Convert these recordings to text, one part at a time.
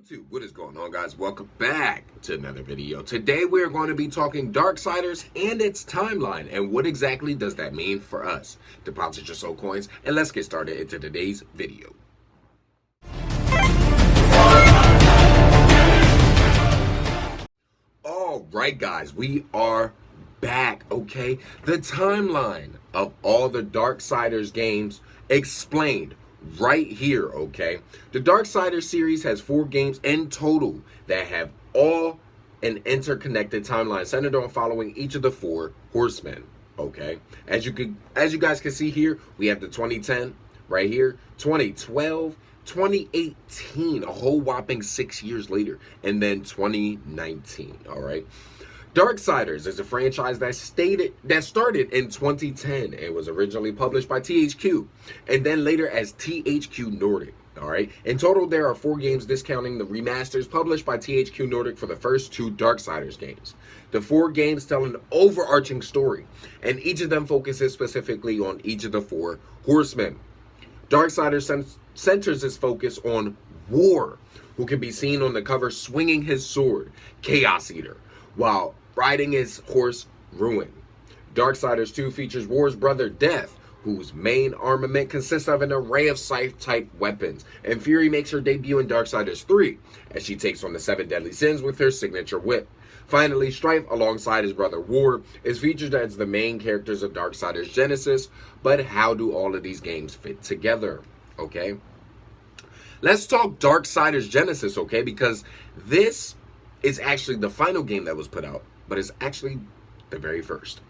YouTube, what is going on, guys? Welcome back to another video. Today we are going to be talking Darksiders and its timeline, and what exactly does that mean for us? Deposit your soul coins and let's get started into today's video. All right, guys, we are back. Okay, the timeline of all the Darksiders games explained right here. Okay, the Darksiders series has 4 games in total that have all an interconnected timeline centered on following each of the 4 horsemen. Okay, as you guys can see here, we have the 2010 right here, 2012, 2018, a whole whopping 6 years later, and then 2019. All right, Darksiders is a franchise that started in 2010. It was originally published by THQ and then later as THQ Nordic. All right. In total, there are 4 games discounting the remasters published by THQ Nordic for the first 2 Darksiders games. The 4 games tell an overarching story, and each of them focuses specifically on each of the 4 horsemen. Darksiders centers its focus on War, who can be seen on the cover swinging his sword, Chaos Eater, while riding his horse, Ruin. Darksiders 2 features War's brother, Death, whose main armament consists of an array of scythe-type weapons, and Fury makes her debut in Darksiders 3, as she takes on the 7 deadly sins with her signature whip. Finally, Strife, alongside his brother War, is featured as the main characters of Darksiders Genesis. But how do all of these games fit together? Okay, let's talk Darksiders Genesis, okay, because this is actually the final game that was put out, but it's actually the very first.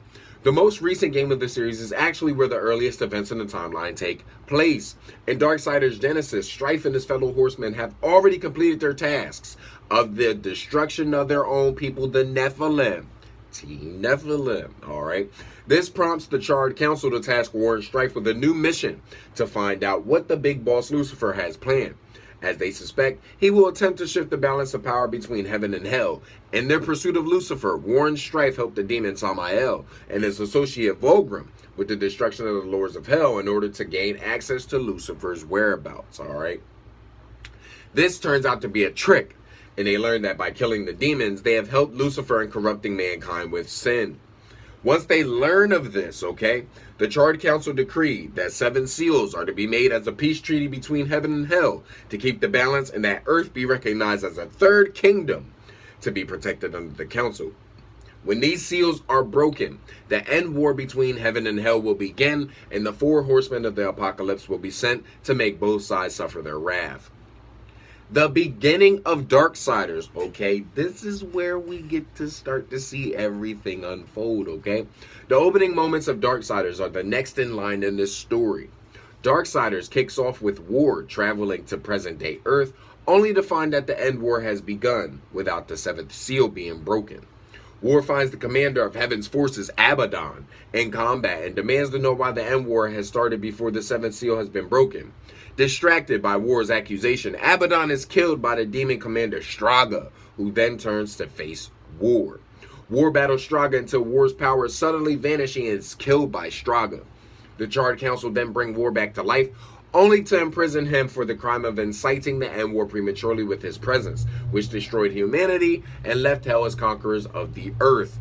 The most recent game of the series is actually where the earliest events in the timeline take place. In Darksiders Genesis, Strife and his fellow horsemen have already completed their tasks of the destruction of their own people, the Nephilim. Team Nephilim, alright? This prompts the Charred Council to task War and Strife with a new mission to find out what the big boss Lucifer has planned. As they suspect, he will attempt to shift the balance of power between heaven and hell. In their pursuit of Lucifer, War and Strife help the demon Samael and his associate Vulgrim with the destruction of the lords of hell in order to gain access to Lucifer's whereabouts, alright? This turns out to be a trick, and they learn that by killing the demons, they have helped Lucifer in corrupting mankind with sin. Once they learn of this, okay, the Charred Council decreed that 7 seals are to be made as a peace treaty between heaven and hell to keep the balance, and that earth be recognized as a 3rd kingdom to be protected under the council. When these seals are broken, the end war between heaven and hell will begin, and the 4 horsemen of the apocalypse will be sent to make both sides suffer their wrath. The beginning of Darksiders, okay? This is where we get to start to see everything unfold, okay? The opening moments of Darksiders are the next in line in this story. Darksiders kicks off with War traveling to present-day Earth, only to find that the end war has begun without the 7th seal being broken. War finds the commander of Heaven's forces, Abaddon, in combat and demands to know why the end war has started before the 7th seal has been broken. Distracted by War's accusation, Abaddon is killed by the demon commander Straga, who then turns to face War. War battles Straga until War's power suddenly vanishing and is killed by Straga. The Charred Council then bring War back to life, only to imprison him for the crime of inciting the end war prematurely with his presence, which destroyed humanity and left hell as conquerors of the earth.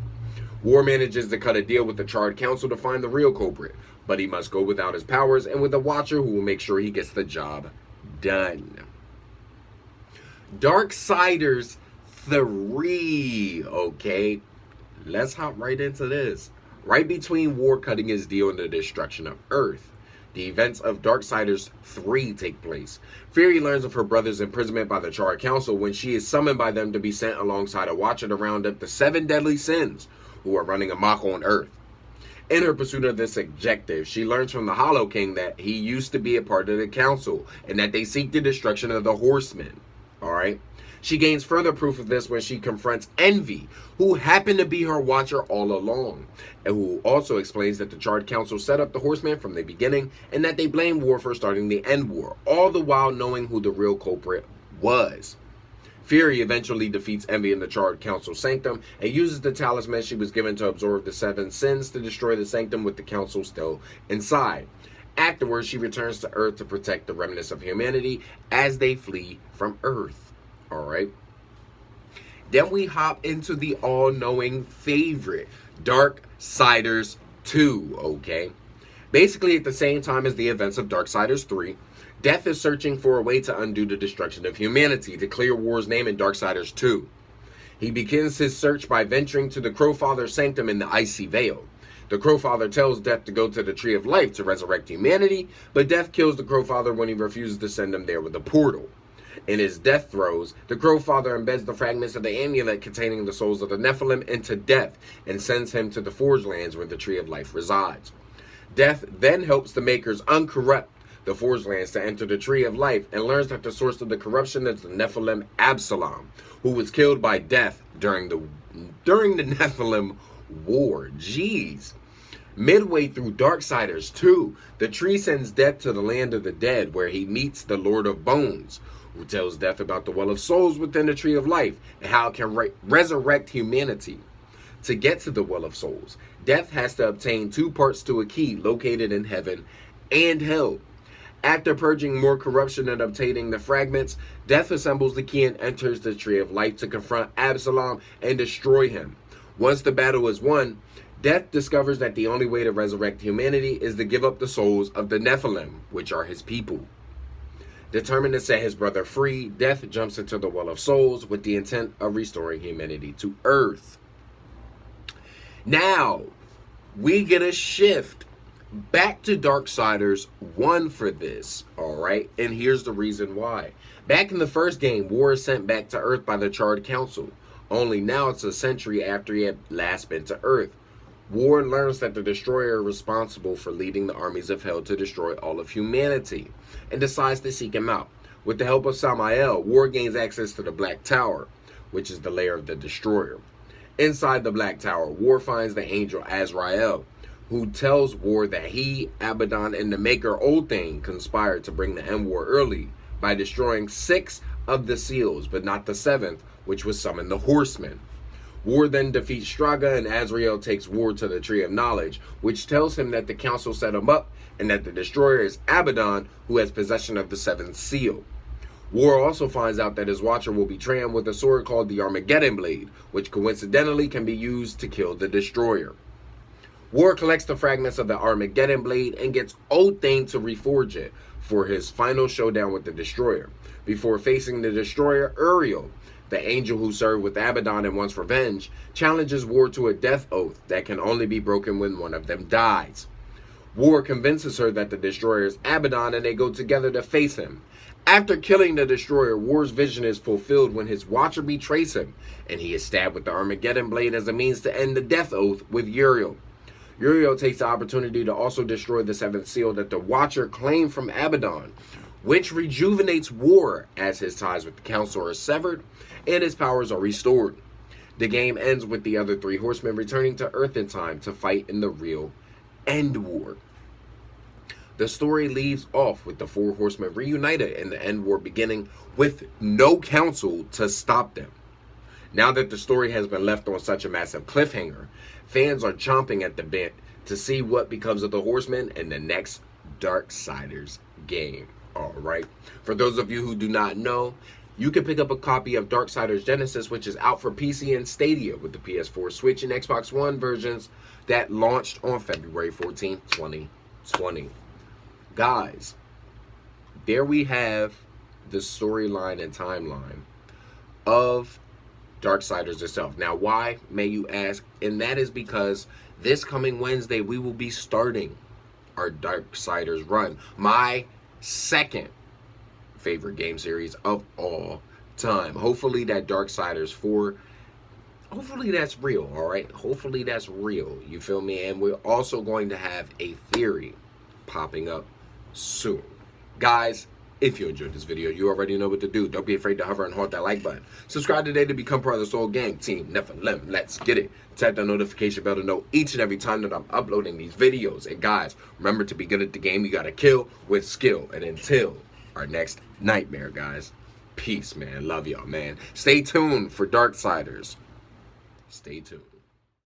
War manages to cut a deal with the Charred Council to find the real culprit, but he must go without his powers and with a watcher who will make sure he gets the job done. Darksiders 3, okay? Let's hop right into this. Right between War cutting his deal and the destruction of Earth, the events of Darksiders 3 take place. Fury learns of her brother's imprisonment by the Charred Council when she is summoned by them to be sent alongside a watcher to round up the 7 deadly sins who are running amok on Earth. In her pursuit of this objective, she learns from the Hollow King that he used to be a part of the council and that they seek the destruction of the horsemen. Alright? She gains further proof of this when she confronts Envy, who happened to be her watcher all along, and who also explains that the Charred Council set up the horsemen from the beginning and that they blame War for starting the end war, all the while knowing who the real culprit was. Fury eventually defeats Envy in the Charred Council Sanctum and uses the talisman she was given to absorb the 7 sins to destroy the Sanctum with the Council still inside. Afterwards, she returns to Earth to protect the remnants of humanity as they flee from Earth. All right. Then we hop into the all-knowing favorite, Darksiders 2, okay? Basically, at the same time as the events of Darksiders 3, Death is searching for a way to undo the destruction of humanity to clear War's name in Darksiders 2. He begins his search by venturing to the Crowfather's sanctum in the Icy Vale. The Crowfather tells Death to go to the Tree of Life to resurrect humanity, but Death kills the Crowfather when he refuses to send him there with a portal. In his death throes, the Crowfather embeds the fragments of the amulet containing the souls of the Nephilim into Death and sends him to the Forge Lands where the Tree of Life resides. Death then helps the Makers uncorrupt the Forge Lands to enter the Tree of Life and learns that the source of the corruption is the Nephilim Absalom, who was killed by Death during the Nephilim War. Jeez. Midway through Darksiders 2, the tree sends Death to the land of the dead where he meets the Lord of Bones, who tells Death about the Well of Souls within the Tree of Life and how it can resurrect humanity. To get to the Well of Souls, Death has to obtain 2 parts to a key located in heaven and hell. After purging more corruption and obtaining the fragments, Death assembles the key and enters the Tree of Life to confront Absalom and destroy him. Once the battle is won, Death discovers that the only way to resurrect humanity is to give up the souls of the Nephilim, which are his people. Determined to set his brother free, Death jumps into the Well of Souls with the intent of restoring humanity to Earth. Now, we get a shift back to Darksiders 1 for this, alright? And here's the reason why. Back in the first game, War is sent back to Earth by the Charred Council. Only now it's a century after he had last been to Earth. War learns that the Destroyer is responsible for leading the armies of Hell to destroy all of humanity, and decides to seek him out. With the help of Samael, War gains access to the Black Tower, which is the lair of the Destroyer. Inside the Black Tower, War finds the angel Azrael, who tells War that he, Abaddon, and the Maker Oathane conspired to bring the end war early by destroying 6 of the seals, but not the 7th, which was summon the Horsemen. War then defeats Straga, and Azrael takes War to the Tree of Knowledge, which tells him that the Council set him up and that the Destroyer is Abaddon, who has possession of the 7th seal. War also finds out that his Watcher will betray him with a sword called the Armageddon Blade, which coincidentally can be used to kill the Destroyer. War collects the fragments of the Armageddon Blade and gets Oathane to reforge it for his final showdown with the Destroyer. Before facing the Destroyer, Uriel, the angel who served with Abaddon and wants revenge, challenges War to a death oath that can only be broken when one of them dies. War convinces her that the Destroyer is Abaddon and they go together to face him. After killing the Destroyer, War's vision is fulfilled when his Watcher betrays him, and he is stabbed with the Armageddon Blade as a means to end the death oath with Uriel. Uriel takes the opportunity to also destroy the 7th seal that the Watcher claimed from Abaddon, which rejuvenates War as his ties with the Council are severed and his powers are restored. The game ends with the other 3 horsemen returning to Earth in time to fight in the real End War. The story leaves off with the 4 horsemen reunited and the End War beginning with no council to stop them. Now that the story has been left on such a massive cliffhanger, fans are chomping at the bit to see what becomes of the horsemen in the next Darksiders game. Alright, for those of you who do not know, you can pick up a copy of Darksiders Genesis, which is out for PC and Stadia with the PS4, Switch, and Xbox One versions that launched on February 14, 2020. Guys, there we have the storyline and timeline of Darksiders itself. Now, why, may you ask? And that is because this coming Wednesday, we will be starting our Darksiders run. My second favorite game series of all time. Hopefully that Darksiders 4, hopefully that's real, all right? Hopefully that's real, you feel me? And we're also going to have a theory popping up soon. Guys, if you enjoyed this video, you already know what to do. Don't be afraid to hover and haunt that like button. Subscribe today to become part of the Soul Gang, Team Nephilim. Let's get it. Tap the notification bell to know each and every time that I'm uploading these videos. And guys, remember, to be good at the game, you gotta kill with skill. And until our next nightmare, guys, peace, man. Love y'all, man. Stay tuned for Darksiders. Stay tuned.